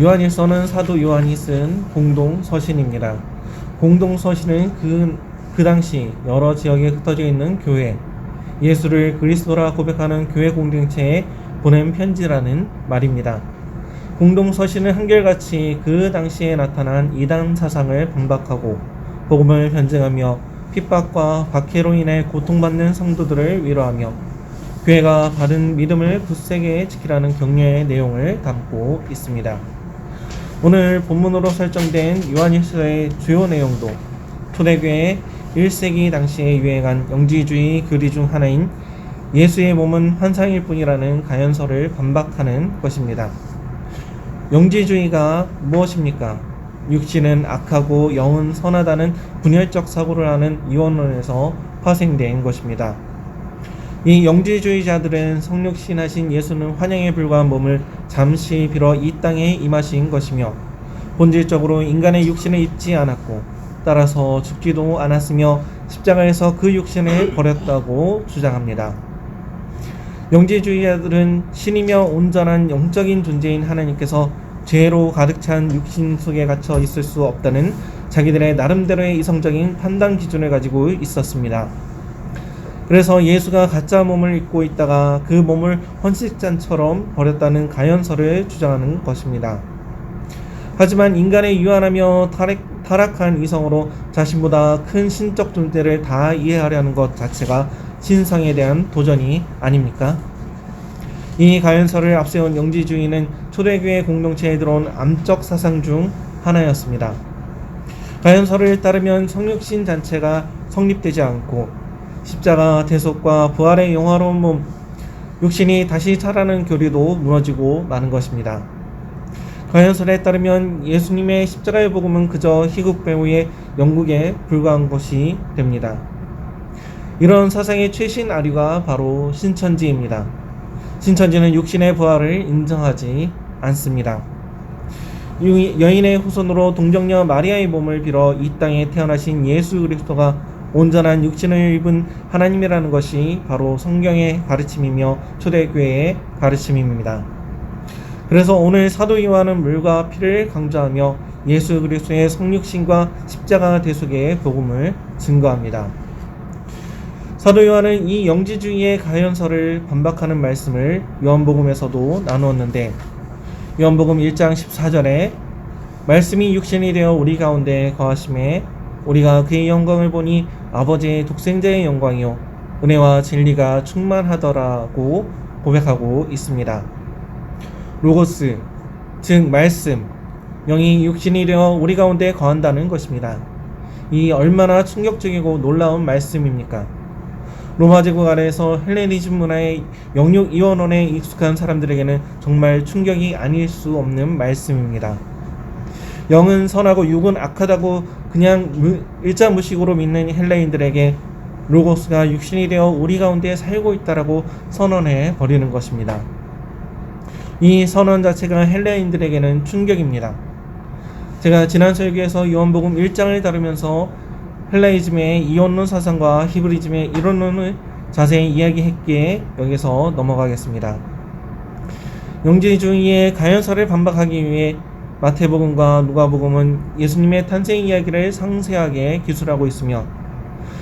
요한일서는 사도 요한이 쓴 공동 서신입니다. 공동 서신은 그 당시 여러 지역에 흩어져 있는 교회, 예수를 그리스도라 고백하는 교회 공동체에 보낸 편지라는 말입니다. 공동 서신은 한결같이 그 당시에 나타난 이단 사상을 반박하고 복음을 변증하며 핍박과 박해로 인해 고통받는 성도들을 위로하며 교회가 바른 믿음을 굳세게 지키라는 격려의 내용을 담고 있습니다. 오늘 본문으로 설정된 요한일서의 주요 내용도 초대교회 1세기 당시에 유행한 영지주의 교리 중 하나인 예수의 몸은 환상일 뿐이라는 가연설을 반박하는 것입니다. 영지주의가 무엇입니까? 육신은 악하고 영은 선하다는 분열적 사고를 하는 이원론에서 파생된 것입니다. 이 영지주의자들은 성육신하신 예수는 환영에 불과한 몸을 잠시 빌어 이 땅에 임하신 것이며 본질적으로 인간의 육신을 입지 않았고 따라서 죽지도 않았으며 십자가에서 그 육신을 버렸다고 주장합니다. 영지주의자들은 신이며 온전한 영적인 존재인 하나님께서 죄로 가득 찬 육신 속에 갇혀 있을 수 없다는 자기들의 나름대로의 이성적인 판단 기준을 가지고 있었습니다. 그래서 예수가 가짜 몸을 입고 있다가 그 몸을 헌식잔처럼 버렸다는 가연설을 주장하는 것입니다. 하지만 인간의 유한하며 타락한 이성으로 자신보다 큰 신적 존재를 다 이해하려는 것 자체가 신성에 대한 도전이 아닙니까? 이 가연설을 앞세운 영지주의는 초대교회 공동체에 들어온 암적 사상 중 하나였습니다. 가연설을 따르면 성육신 잔체가 성립되지 않고 십자가 대속과 부활의 영화로운 몸, 육신이 다시 자라는 교리도 무너지고 마는 것입니다. 가연설에 따르면 예수님의 십자가의 복음은 그저 희극 배우의 연극에 불과한 것이 됩니다. 이런 사상의 최신 아류가 바로 신천지입니다. 신천지는 육신의 부활을 인정하지 않습니다. 여인의 후손으로 동정녀 마리아의 몸을 빌어 이 땅에 태어나신 예수 그리스도가 온전한 육신을 입은 하나님이라는 것이 바로 성경의 가르침이며 초대교회의 가르침입니다. 그래서 오늘 사도 요한은 물과 피를 강조하며 예수 그리스도의 성육신과 십자가 대속의 복음을 증거합니다. 사도 요한은 이 영지주의의 가연설을 반박하는 말씀을 요한복음에서도 나누었는데 요한복음 1장 14절에 말씀이 육신이 되어 우리 가운데 거하심에 우리가 그의 영광을 보니 아버지의 독생자의 영광이요 은혜와 진리가 충만하더라고 고백하고 있습니다. 로고스, 즉 말씀, 영이 육신이 되어 우리 가운데 거한다는 것입니다. 이 얼마나 충격적이고 놀라운 말씀입니까? 로마 제국 아래에서 헬레니즘 문화의 영육 이원론에 익숙한 사람들에게는 정말 충격이 아닐 수 없는 말씀입니다. 영은 선하고 육은 악하다고 그냥 일자무식으로 믿는 헬레인들에게 로고스가 육신이 되어 우리 가운데 살고 있다라고 선언해 버리는 것입니다. 이 선언 자체가 헬레인들에게는 충격입니다. 제가 지난 설교에서 요한복음 1장을 다루면서 헬라이즘의 이원론 사상과 히브리즘의 이론론을 자세히 이야기했기에 여기서 넘어가겠습니다. 영지주의의 가연설을 반박하기 위해 마태복음과 누가복음은 예수님의 탄생 이야기를 상세하게 기술하고 있으며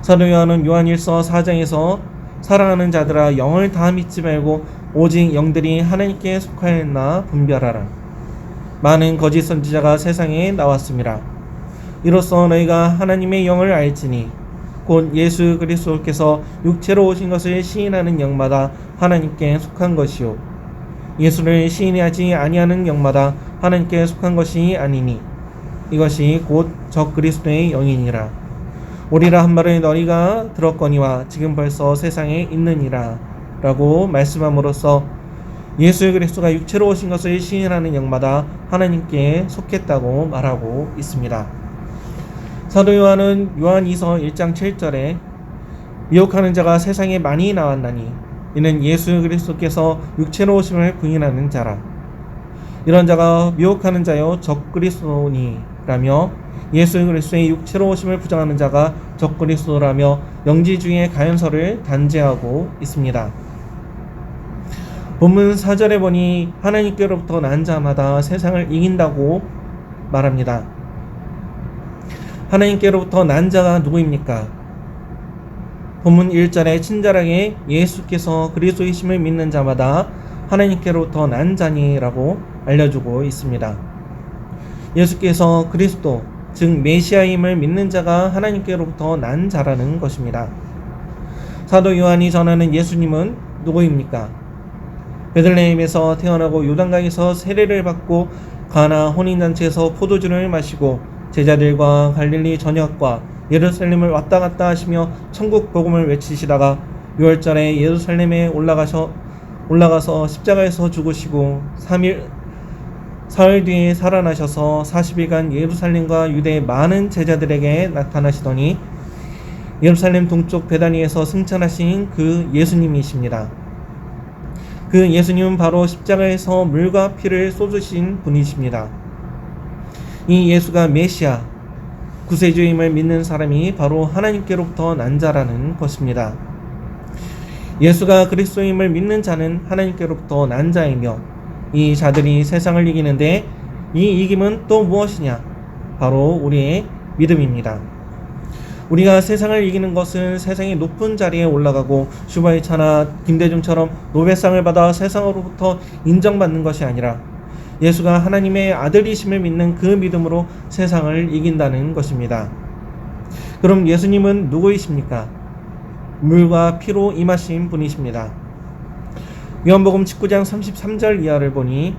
사도 요한은 요한일서 4장에서 사랑하는 자들아 영을 다 믿지 말고 오직 영들이 하나님께 속하였나 분별하라. 많은 거짓 선지자가 세상에 나왔습니다. 이로써 너희가 하나님의 영을 알지니 곧 예수 그리스도께서 육체로 오신 것을 시인하는 영마다 하나님께 속한 것이요 예수를 시인하지 아니하는 영마다 하나님께 속한 것이 아니니 이것이 곧 적 그리스도의 영이니라. 오리라 한 말을 너희가 들었거니와 지금 벌써 세상에 있느니라 라고 말씀함으로써 예수 그리스도가 육체로 오신 것을 시인하는 영마다 하나님께 속했다고 말하고 있습니다. 사도 요한은 요한이서 1장 7절에 미혹하는 자가 세상에 많이 나왔나니 이는 예수 그리스도께서 육체로 오심을 부인하는 자라. 이런 자가 미혹하는 자요 적 그리스도니라며 예수 그리스도의 육체로 오심을 부정하는 자가 적 그리스도라며 영지주의의 가연설을 단죄하고 있습니다. 본문 4절에 보니 하나님께로부터 난 자마다 세상을 이긴다고 말합니다. 하나님께로부터 난 자가 누구입니까? 본문 1절에 친절하게 예수께서 그리스도이심을 믿는 자마다 하나님께로부터 난 자니라고 알려주고 있습니다. 예수께서 그리스도, 즉 메시아임을 믿는 자가 하나님께로부터 난 자라는 것입니다. 사도 요한이 전하는 예수님은 누구입니까? 베들레헴에서 태어나고 요단강에서 세례를 받고 가나 혼인잔치에서 포도주를 마시고 제자들과 갈릴리 전역과 예루살렘을 왔다 갔다 하시며 천국 복음을 외치시다가 6월절에 예루살렘에 올라가서 십자가에서 죽으시고 사흘 뒤에 살아나셔서 40일간 예루살렘과 유대의 많은 제자들에게 나타나시더니 예루살렘 동쪽 베다니에서 승천하신 그 예수님이십니다. 그 예수님은 바로 십자가에서 물과 피를 쏟으신 분이십니다. 이 예수가 메시아, 구세주임을 믿는 사람이 바로 하나님께로부터 난 자라는 것입니다. 예수가 그리스도임을 믿는 자는 하나님께로부터 난 자이며 이 자들이 세상을 이기는데 이 이김은 또 무엇이냐? 바로 우리의 믿음입니다. 우리가 세상을 이기는 것은 세상의 높은 자리에 올라가고 슈바이처나 김대중처럼 노벨상을 받아 세상으로부터 인정받는 것이 아니라 예수가 하나님의 아들이심을 믿는 그 믿음으로 세상을 이긴다는 것입니다. 그럼 예수님은 누구이십니까? 물과 피로 임하신 분이십니다. 요한복음 19장 33절 이하를 보니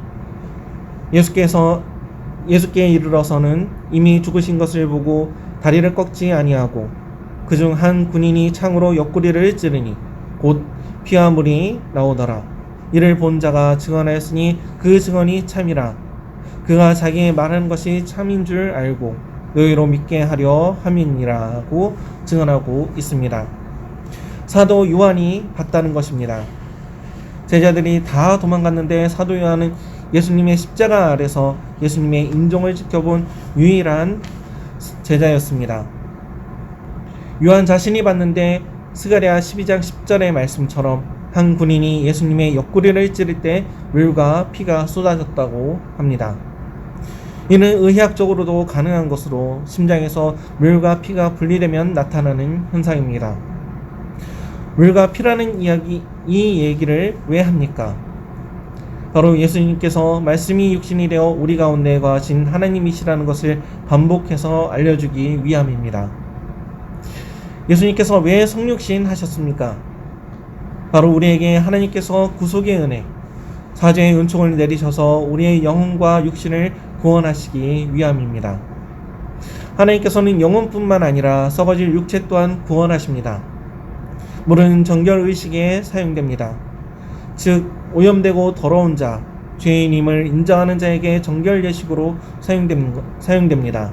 예수께 이르러서는 이미 죽으신 것을 보고 다리를 꺾지 아니하고 그중 한 군인이 창으로 옆구리를 찌르니 곧 피와 물이 나오더라. 이를 본 자가 증언하였으니 그 증언이 참이라. 그가 자기의 말하는 것이 참인 줄 알고 너희로 믿게 하려 함이니라고 증언하고 있습니다. 사도 요한이 봤다는 것입니다. 제자들이 다 도망갔는데 사도 요한은 예수님의 십자가 아래서 예수님의 인종을 지켜본 유일한 제자였습니다. 요한 자신이 봤는데 스가랴 12장 10절의 말씀처럼 한 군인이 예수님의 옆구리를 찌를 때 물과 피가 쏟아졌다고 합니다. 이는 의학적으로도 가능한 것으로 심장에서 물과 피가 분리되면 나타나는 현상입니다. 물과 피라는 이 얘기를 왜 합니까? 바로 예수님께서 말씀이 육신이 되어 우리 가운데 거하신 하나님이시라는 것을 반복해서 알려주기 위함입니다. 예수님께서 왜 성육신 하셨습니까? 바로 우리에게 하나님께서 구속의 은혜, 사죄의 은총을 내리셔서 우리의 영혼과 육신을 구원하시기 위함입니다. 하나님께서는 영혼뿐만 아니라 썩어질 육체 또한 구원하십니다. 물은 정결의식에 사용됩니다. 즉 오염되고 더러운 자, 죄인임을 인정하는 자에게 정결예식으로 사용됩니다.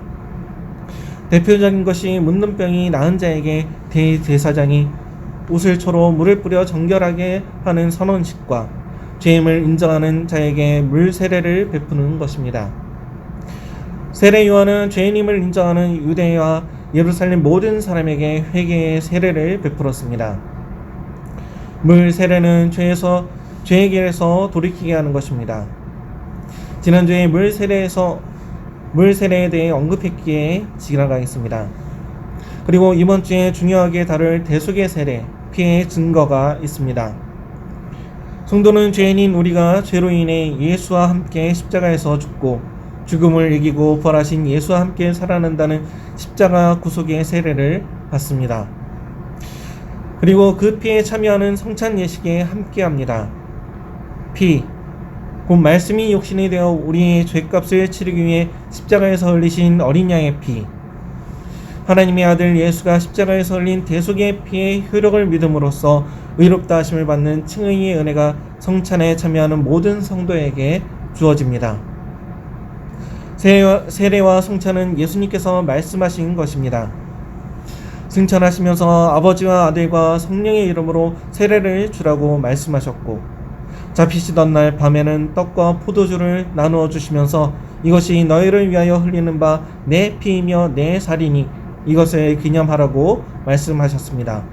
대표적인 것이 문둥병이 나은 자에게 대제사장이 우슬초로 물을 뿌려 정결하게 하는 선언식과 죄임을 인정하는 자에게 물 세례를 베푸는 것입니다. 세례 요한은 죄인임을 인정하는 유대와 예루살렘 모든 사람에게 회개의 세례를 베풀었습니다. 물 세례는 죄의 길에서 돌이키게 하는 것입니다. 지난주에 물 세례에 대해 언급했기에 지나가겠습니다. 그리고 이번 주에 중요하게 다룰 대속의 세례, 피해의 증거가 있습니다. 성도는 죄인인 우리가 죄로 인해 예수와 함께 십자가에서 죽고 죽음을 이기고 부활하신 예수와 함께 살아난다는 십자가 구속의 세례를 받습니다. 그리고 그 피에 참여하는 성찬 예식에 함께합니다. 피, 곧 말씀이 육신이 되어 우리의 죄값을 치르기 위해 십자가에서 흘리신 어린 양의 피, 하나님의 아들 예수가 십자가에서 흘린 대속의 피의 효력을 믿음으로써 의롭다 하심을 받는 칭의의 은혜가 성찬에 참여하는 모든 성도에게 주어집니다. 세례와 성찬은 예수님께서 말씀하신 것입니다. 승천하시면서 아버지와 아들과 성령의 이름으로 세례를 주라고 말씀하셨고 잡히시던 날 밤에는 떡과 포도주를 나누어 주시면서 이것이 너희를 위하여 흘리는 바 내 피이며 내 살이니 이것을 기념하라고 말씀하셨습니다.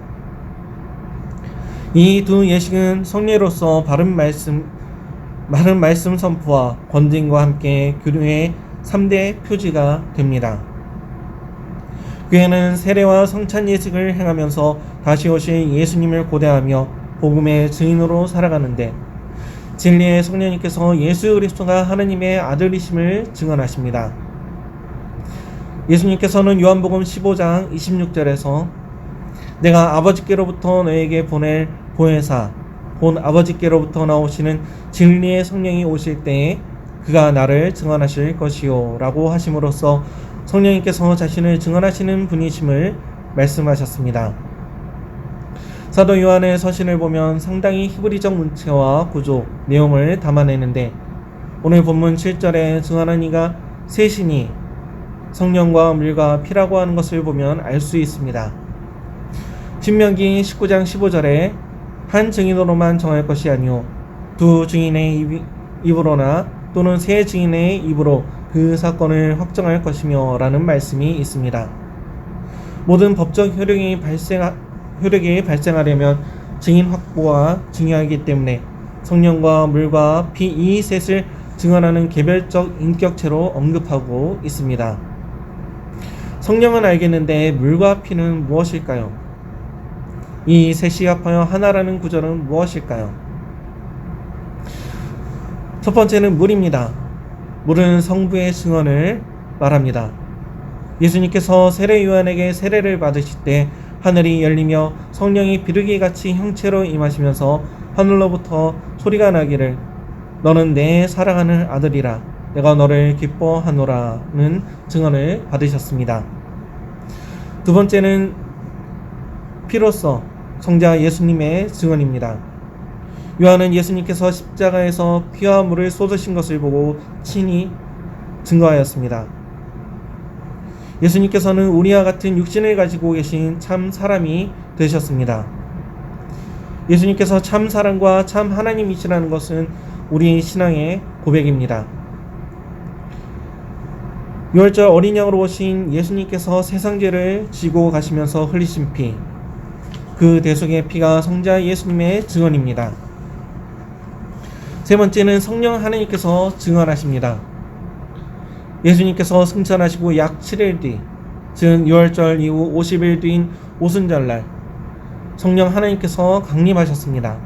이 두 예식은 성례로서 바른 말씀 선포와 권징과 함께 교류의 3대 표지가 됩니다. 교회는 세례와 성찬 예식을 행하면서 다시 오실 예수님을 고대하며 복음의 증인으로 살아가는데, 진리의 성령님께서 예수 그리스도가 하나님의 아들이심을 증언하십니다. 예수님께서는 요한복음 15장 26절에서 내가 아버지께로부터 너에게 보낼 보혜사 본 아버지께로부터 나오시는 진리의 성령이 오실 때에 그가 나를 증언하실 것이요 라고 하심으로써 성령님께서 자신을 증언하시는 분이심을 말씀하셨습니다. 사도 요한의 서신을 보면 상당히 히브리적 문체와 구조, 내용을 담아내는데, 오늘 본문 7절에 증언한 이가 셋이니 성령과 물과 피라고 하는 것을 보면 알 수 있습니다. 신명기 19장 15절에 한 증인으로만 정할 것이 아니오 두 증인의 입으로나 또는 세 증인의 입으로 그 사건을 확정할 것이며 라는 말씀이 있습니다. 모든 법적 효력이 발생하려면 증인 확보가 중요하기 때문에 성령과 물과 피 이 셋을 증언하는 개별적 인격체로 언급하고 있습니다. 성령은 알겠는데 물과 피는 무엇일까요? 이 셋이 합하여 하나라는 구절은 무엇일까요? 첫 번째는 물입니다. 물은 성부의 증언을 말합니다. 예수님께서 세례 요한에게 세례를 받으실 때 하늘이 열리며 성령이 비둘기같이 형체로 임하시면서 하늘로부터 소리가 나기를 너는 내 사랑하는 아들이라 내가 너를 기뻐하노라는 증언을 받으셨습니다. 두 번째는 피로써 성자 예수님의 증언입니다. 요한은 예수님께서 십자가에서 피와 물을 쏟으신 것을 보고 친히 증거하였습니다. 예수님께서는 우리와 같은 육신을 가지고 계신 참 사람이 되셨습니다. 예수님께서 참 사람과 참 하나님이시라는 것은 우리 신앙의 고백입니다. 6월절 어린 양으로 오신 예수님께서 세상 죄를 지고 가시면서 흘리신 피, 그 대속의 피가 성자 예수님의 증언입니다. 세 번째는 성령 하나님께서 증언하십니다. 예수님께서 승천하시고 약 7일 뒤, 즉 6월절 이후 50일 뒤인 오순절날 성령 하나님께서 강림하셨습니다.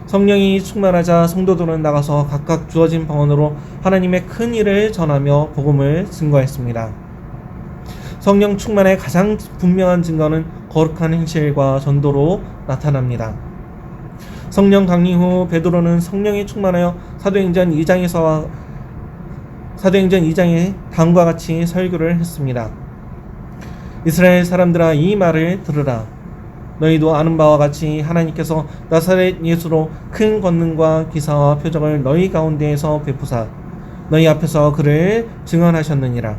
성령이 충만하자 성도들은 나가서 각각 주어진 방언으로 하나님의 큰 일을 전하며 복음을 증거했습니다. 성령 충만의 가장 분명한 증거는 거룩한 행실과 전도로 나타납니다. 성령 강림 후 베드로는 성령이 충만하여 사도행전 2장에 다음과 같이 설교를 했습니다. 이스라엘 사람들아 이 말을 들으라. 너희도 아는 바와 같이 하나님께서 나사렛 예수로 큰 권능과 기사와 표적을 너희 가운데에서 베푸사 너희 앞에서 그를 증언하셨느니라.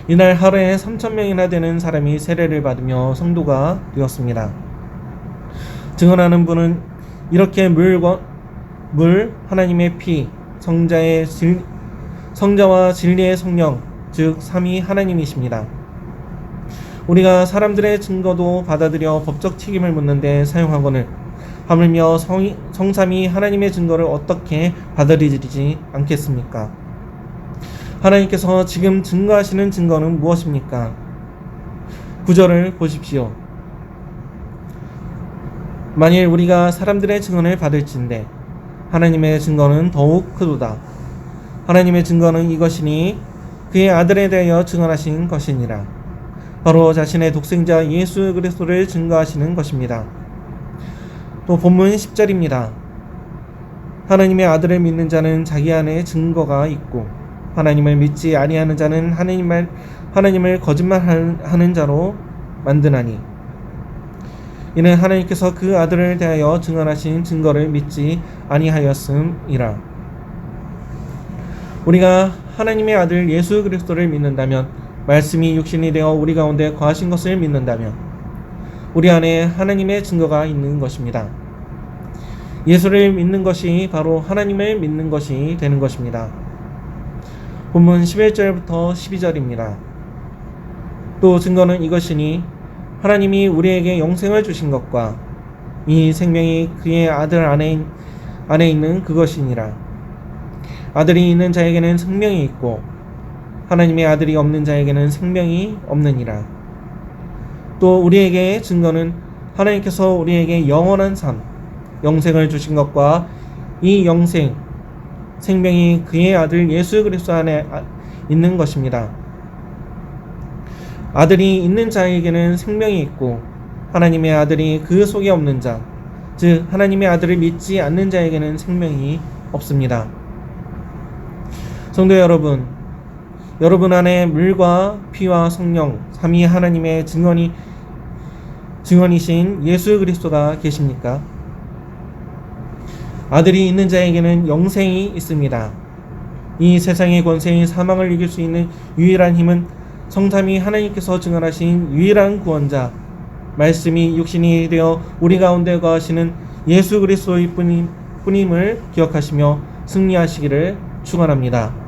이날 하루에 3,000명이나 되는 사람이 세례를 받으며 성도가 되었습니다. 증언하는 분은 이렇게 물, 하나님의 피, 성자와 진리의 성령, 즉 삼위 하나님이십니다. 우리가 사람들의 증거도 받아들여 법적 책임을 묻는데 사용하거늘 하물며 성삼위 하나님의 증거를 어떻게 받아들이지 않겠습니까? 하나님께서 지금 증거하시는 증거는 무엇입니까? 9절을 보십시오. 만일 우리가 사람들의 증언을 받을진대 하나님의 증거는 더욱 크도다. 하나님의 증거는 이것이니 그의 아들에 대하여 증언하신 것이니라. 바로 자신의 독생자 예수 그리스도를 증거하시는 것입니다. 또 본문 10절입니다. 하나님의 아들을 믿는 자는 자기 안에 증거가 있고 하나님을 믿지 아니하는 자는 하나님을 거짓말하는 자로 만드나니 이는 하나님께서 그 아들을 대하여 증언하신 증거를 믿지 아니하였음이라. 우리가 하나님의 아들 예수 그리스도를 믿는다면, 말씀이 육신이 되어 우리 가운데 거하신 것을 믿는다면 우리 안에 하나님의 증거가 있는 것입니다. 예수를 믿는 것이 바로 하나님을 믿는 것이 되는 것입니다. 본문 11절부터 12절입니다. 또 증거는 이것이니 하나님이 우리에게 영생을 주신 것과 이 생명이 그의 아들 안에 있는 그것이니라. 아들이 있는 자에게는 생명이 있고 하나님의 아들이 없는 자에게는 생명이 없느니라. 또 우리에게 증거는 하나님께서 우리에게 영원한 삶, 영생을 주신 것과 이 생명이 그의 아들 예수 그리스도 안에 있는 것입니다. 아들이 있는 자에게는 생명이 있고 하나님의 아들이 그 속에 없는 자, 즉 하나님의 아들을 믿지 않는 자에게는 생명이 없습니다. 성도 여러분, 여러분 안에 물과 피와 성령 삼위 하나님의 증언이신 예수 그리스도가 계십니까? 아들이 있는 자에게는 영생이 있습니다. 이 세상의 권세인 사망을 이길 수 있는 유일한 힘은 성삼위 하나님께서 증언하신 유일한 구원자, 말씀이 육신이 되어 우리 가운데 거하시는 예수 그리스도의 뿐임을 기억하시며 승리하시기를 축원합니다.